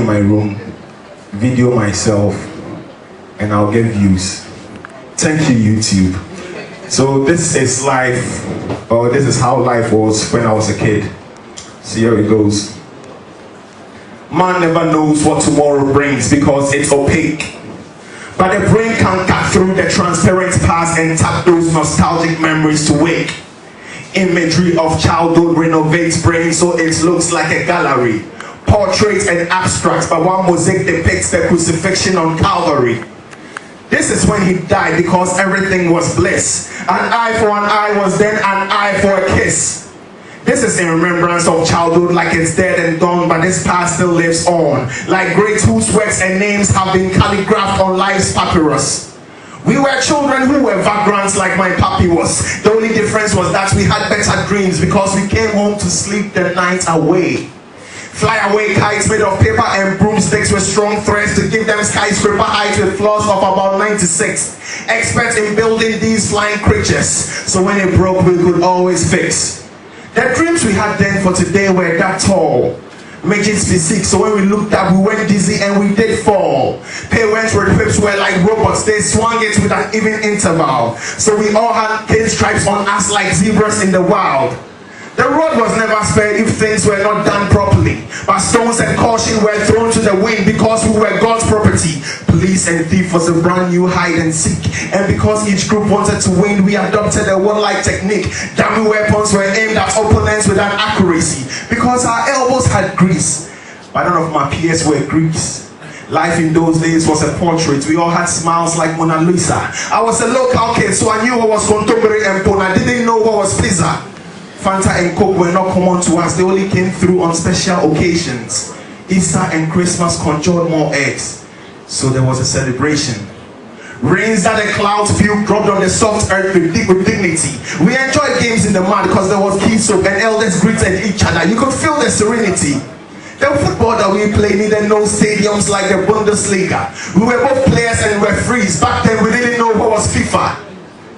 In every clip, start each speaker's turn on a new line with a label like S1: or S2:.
S1: my room, video myself, and I'll get views. Thank you, YouTube. So this is life, or this is how life was when I was a kid. See how it goes. Man never knows what tomorrow brings because it's opaque. But the brain can cut through the transparent past and tap those nostalgic memories to wake. Imagery of childhood renovates brain so it looks like a gallery. Portraits and abstracts, but one mosaic depicts the crucifixion on Calvary. This is when he died because everything was bliss. An eye for an eye was then an eye for a kiss. This is in remembrance of childhood like it's dead and gone, but this past still lives on. Like greats whose works and names have been calligraphed on life's papyrus. We were children who were vagrants like my papi was. The only difference was that we had better dreams because we came home to sleep the night away. Fly away kites made of paper and broomsticks with strong threads to give them skyscraper heights with floors of about 96. Experts in building these flying creatures, so when it broke we could always fix. The dreams we had then for today were that tall. Midget's physique, so when we looked up we went dizzy and we did fall. Parents with hips were like robots, they swung it with an even interval. So we all had pinstripes on us like zebras in the wild. The road was never spared if things were not done properly. But stones and caution were thrown to the wind because we were God's property. Police and thief was a brand new hide and seek. And because each group wanted to win, we adopted a warlike technique. Dummy weapons were aimed at opponents with an accuracy. Because our elbows had grease. But none of my peers were Greeks. Life in those days was a portrait. We all had smiles like Mona Lisa. I was a local kid, so I knew what was contemporary and porn. I didn't know what was pizza. Fanta and Coke were not common to us. They only came through on special occasions. Easter and Christmas conjured more eggs, so there was a celebration. Rains that the clouds flew dropped on the soft earth with dignity. We enjoyed games in the mud because there was key soap and elders greeted each other. You could feel the serenity. The football that we played needed no stadiums like the Bundesliga. We were both players and referees. Back then we didn't know what was FIFA.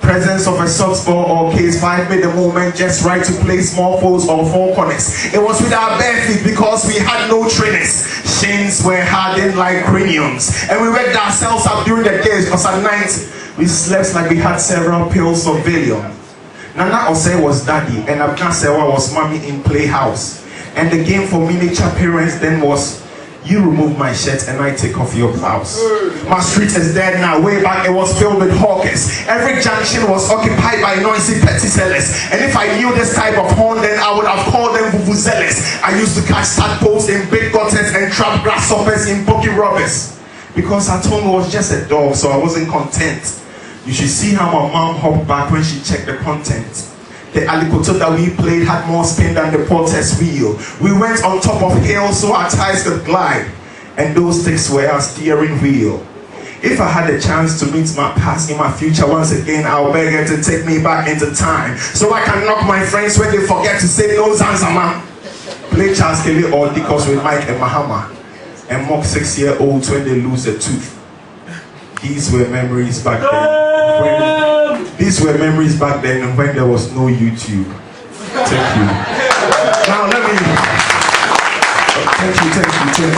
S1: Presence of a soft ball or case 5 made the moment just right to play small foes or four corners. It was with our bare feet because we had no trainers. Shins were hardened like craniums. And we worked ourselves up during the days because at night we slept like we had several pills of Valium. Nana Ose was daddy and Abna Sewa was mommy in playhouse. And the game for miniature parents then was you remove my shirt and I take off your blouse. My street is dead now. Way back it was filled with hawkers. Every junction was occupied by noisy petty sellers. And if I knew this type of horn, then I would have called them vuvuzelas. I used to catch tadpoles in big gutters and trap grasshoppers in bookie robbers. Because Atongo was just a dog, so I wasn't content. You should see how my mom hopped back when she checked the content. The alikoto that we played had more spin than the porter's wheel. We went on top of hills so our tires could glide. And those sticks were our steering wheel. If I had a chance to meet my past in my future once again, I'll beg her to take me back into time. So I can knock my friends when they forget to say no Zanzama. Play Charles Kelly or Dicos with Mike and Mahama. And mock 6-year-olds when they lose a tooth. These were memories back then. These were memories back then when there was no YouTube. Thank you. Now let me... Thank you.